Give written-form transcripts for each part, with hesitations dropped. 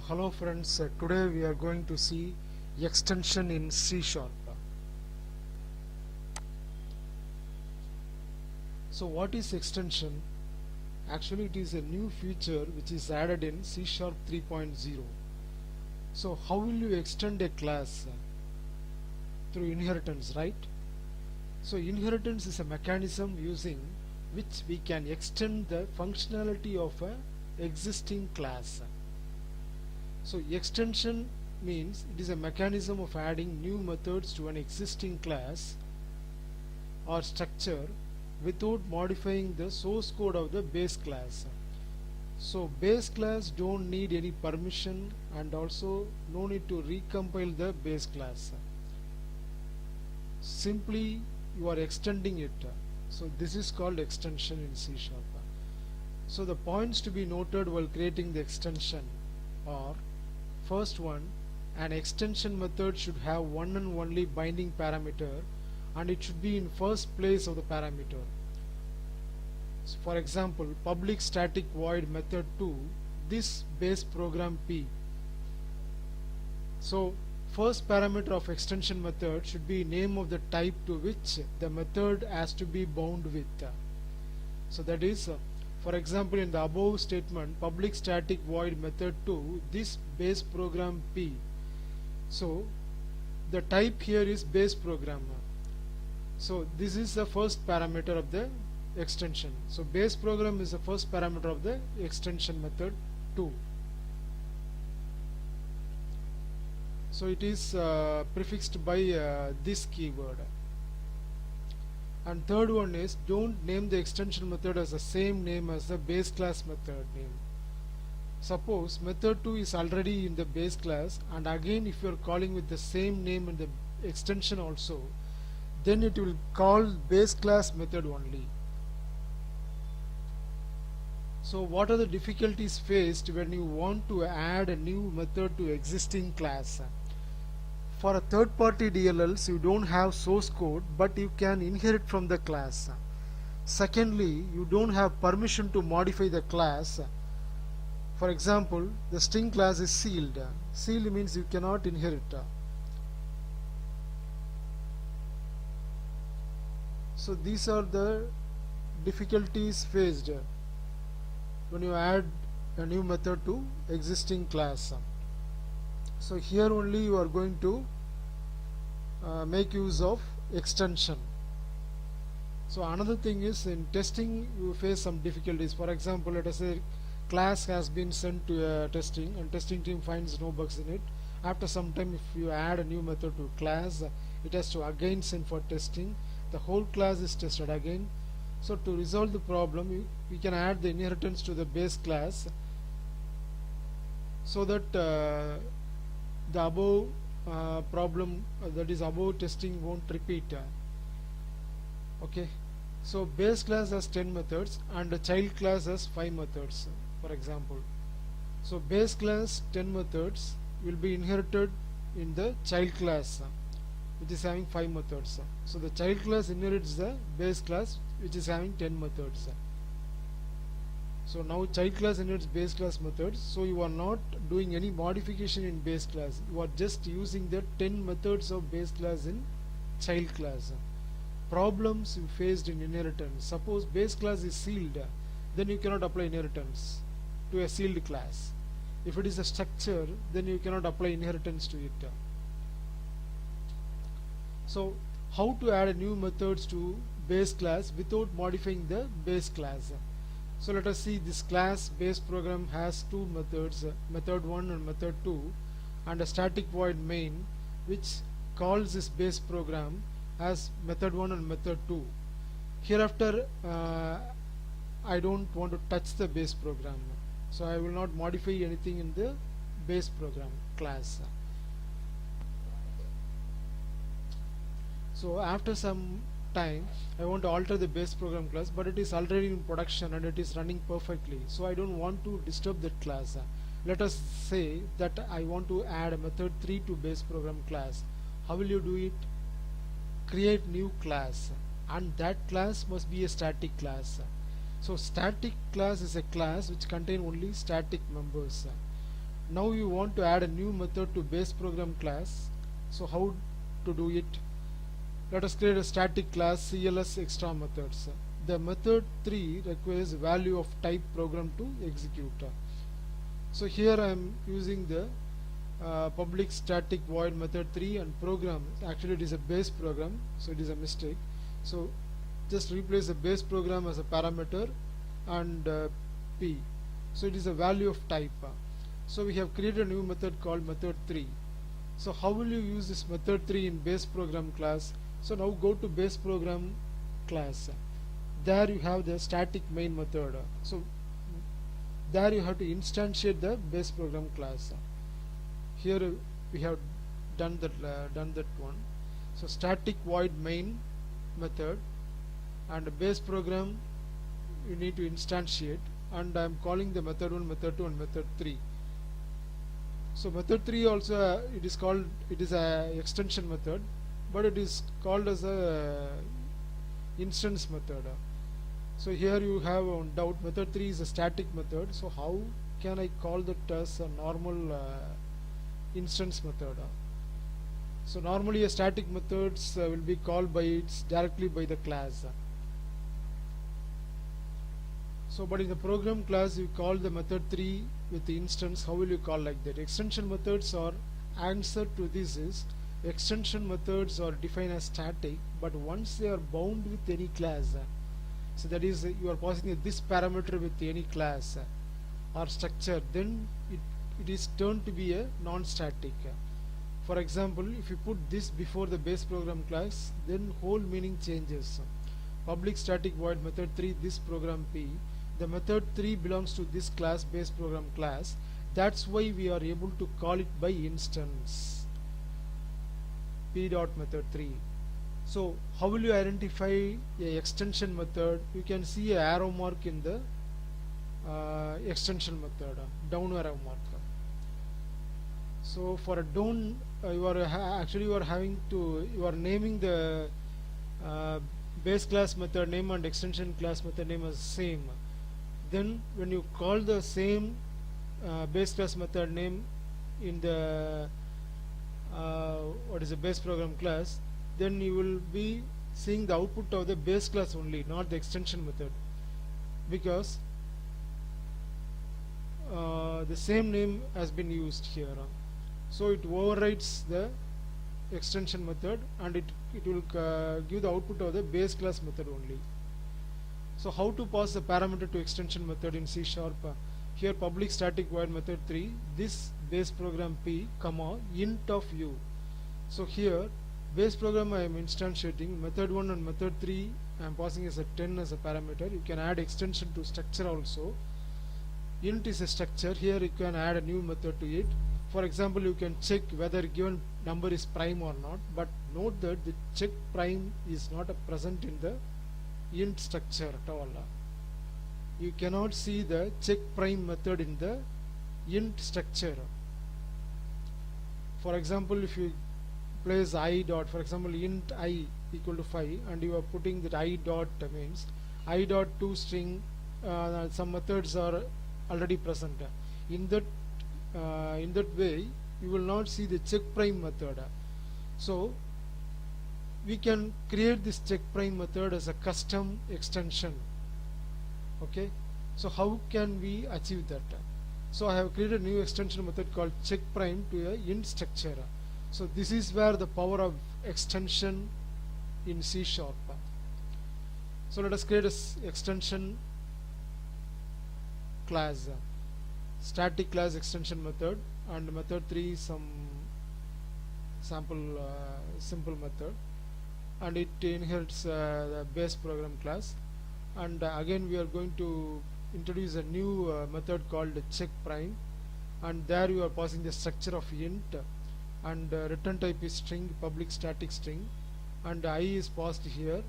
Hello friends, today we are going to see extension in C#. So what is extension? Actually it is a new feature which is added in C# 3.0. So how will you extend a class? Through inheritance, right? So inheritance is a mechanism using which we can extend the functionality of a existing class. So extension means it is a mechanism of adding new methods to an existing class or structure without modifying the source code of the base class. So base class don't need any permission and also no need to recompile the base class. Simply you are extending it. So this is called extension in C#. So the points to be noted while creating the extension are: first one, an extension method should have one and only binding parameter and it should be in first place of the parameter. So for example, public static void method 2 this base program P. So first parameter of extension method should be name of the type to which the method has to be bound with. So that is, for example, in the above statement, public static void method 2 this base program P. So the type here is base program. So this is the first parameter of the extension. So base program is the first parameter of the extension method 2. So it is prefixed by this keyword. And third one is, don't name the extension method as the same name as the base class method name. Suppose method 2 is already in the base class, and again if you are calling with the same name in the extension also, then it will call base class method only. So what are the difficulties faced when you want to add a new method to existing class? For a third-party DLLs, you don't have source code, but you can inherit from the class. Secondly, you don't have permission to modify the class. For example, the string class is sealed. Sealed means you cannot inherit. So these are the difficulties faced when you add a new method to existing class. So here only you are going to make use of extension. So another thing is, in testing you face some difficulties. For example, let us say class has been sent to testing and testing team finds no bugs in it. After some time, if you add a new method to class, it has to again send for testing. The whole class is tested again. So to resolve the problem, we can add the inheritance to the base class so that the above problem, that is above testing, won't repeat. Okay, so base class has 10 methods and the child class has 5 methods, for example. So base class 10 methods will be inherited in the child class, which is having 5 methods. So the child class inherits the base class, which is having 10 methods. So now child class inherits base class methods. So you are not doing any modification in base class. You are just using the 10 methods of base class in child class. Problems you faced in inheritance. Suppose base class is sealed, then you cannot apply inheritance to a sealed class. If it is a structure, then you cannot apply inheritance to it. So how to add new methods to base class without modifying the base class? So let us see, this class base program has two methods, method 1 and method 2, and a static void main which calls this base program as method 1 and method 2. Hereafter I don't want to touch the base program, so I will not modify anything in the base program class. So after some time I want to alter the base program class, but it is already in production and it is running perfectly, so I don't want to disturb that class. Let us say that I want to add a method 3 to base program class. How will you do it? Create new class, and that class must be a static class. So static class is a class which contain only static members. Now you want to add a new method to base program class. So how to do it? Let us create a static class CLS extra methods. The method 3 requires value of type program to execute. So here I am using the public static void method 3 and program. Actually it is a base program, so it is a mistake. So just replace the base program as a parameter and p. So it is a value of type. So we have created a new method called method 3. So how will you use this method 3 in base program class? So now go to base program class. There you have the static main method. So there you have to instantiate the base program class. Here we have done that one. So static void main method and base program you need to instantiate, and I am calling the method 1, method 2 and method 3. So method 3 also it is a extension method, but it is called as a instance method. So here you have one doubt, method 3 is a static method, so how can I call that as a normal instance method? So normally a static methods will be called directly by the class. So but in the program class you call the method 3 with the instance. How will you call like that? Extension methods are answer to this is extension methods are defined as static, but once they are bound with any class, so that is you are passing this parameter with any class or structure, then it is turned to be a non-static. For example, if you put this before the base program class, then whole meaning changes. Public static void method 3 this program p, the method 3 belongs to this class base program class. That's why we are able to call it by instance p dot method 3. So how will you identify a extension method? You can see a arrow mark in the extension method, down arrow mark. So for a down you are naming the base class method name and extension class method name as same. Then when you call the same base class method name in the base program class, then you will be seeing the output of the base class only, not the extension method, because the same name has been used here. So it overrides the extension method and it will give the output of the base class method only. So how to pass the parameter to extension method in C#? Here public static void method 3 this base program p comma int of u. So here base program I am instantiating method 1 and method 3 I am passing as a 10 as a parameter. You can add extension to structure also. Int is a structure, here you can add a new method to it. For example, you can check whether given number is prime or not, but note that the check prime is not present in the int structure at all. You cannot see the check prime method in the int structure. For example, if you place I dot, for example int I equal to 5, and you are putting that I dot means I dot to string, some methods are already present. In that way you will not see the check prime method. So we can create this check prime method as a custom extension. Okay, so how can we achieve that? So I have created a new extension method called check prime to a int structure. So this is where the power of extension in C#. So let us create a extension class, static class extension method, and method 3 some sample simple method, and it inherits the base program class. And again we are going to introduce a new method called check prime, and there you are passing the structure of int, and return type is string, public static string, and I is passed here,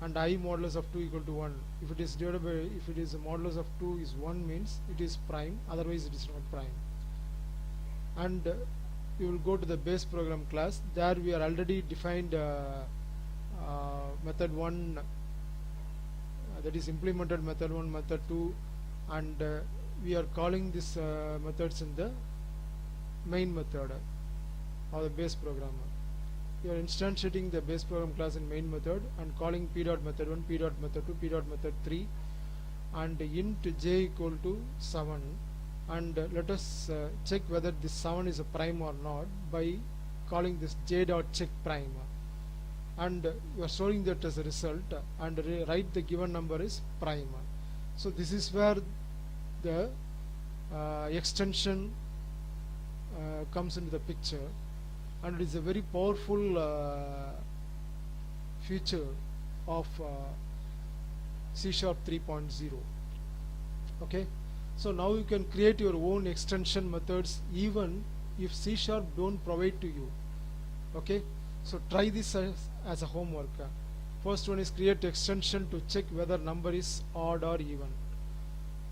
and I modulus of 2 equal to 1. If it is divided by, if it is a modulus of 2 is 1 means it is prime, otherwise it is not prime. And you will go to the base program class. There we are already defined method 1, that is implemented method 1, method 2, and we are calling this methods in the main method or the base program. You are instantiating the base program class in main method and calling p dot method 1, p dot method 2, p dot method 3, and int j equal to 7, and let us check whether this 7 is a prime or not by calling this j dot check prime, and you are storing that as a result and write the given number is prime. So this is where the extension comes into the picture, and it is a very powerful feature of C# 3.0. okay, so now you can create your own extension methods even if C# don't provide to you. Okay, so try this as a homework. First one is create extension to check whether number is odd or even,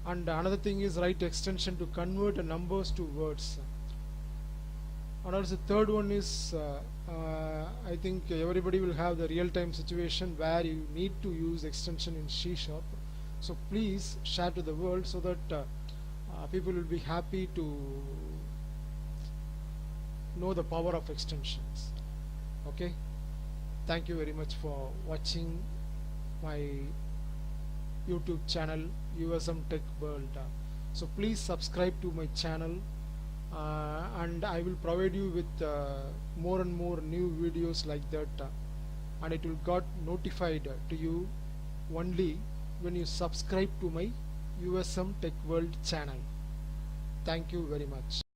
and another thing is write extension to convert numbers to words. And also the third one is I think everybody will have the real-time situation where you need to use extension in C#. So please share to the world so that people will be happy to know the power of extensions. Okay, thank you very much for watching my YouTube channel USM Tech World. So please subscribe to my channel, and I will provide you with more and more new videos like that, and it will got notified to you only when you subscribe to my USM Tech World channel. Thank you very much.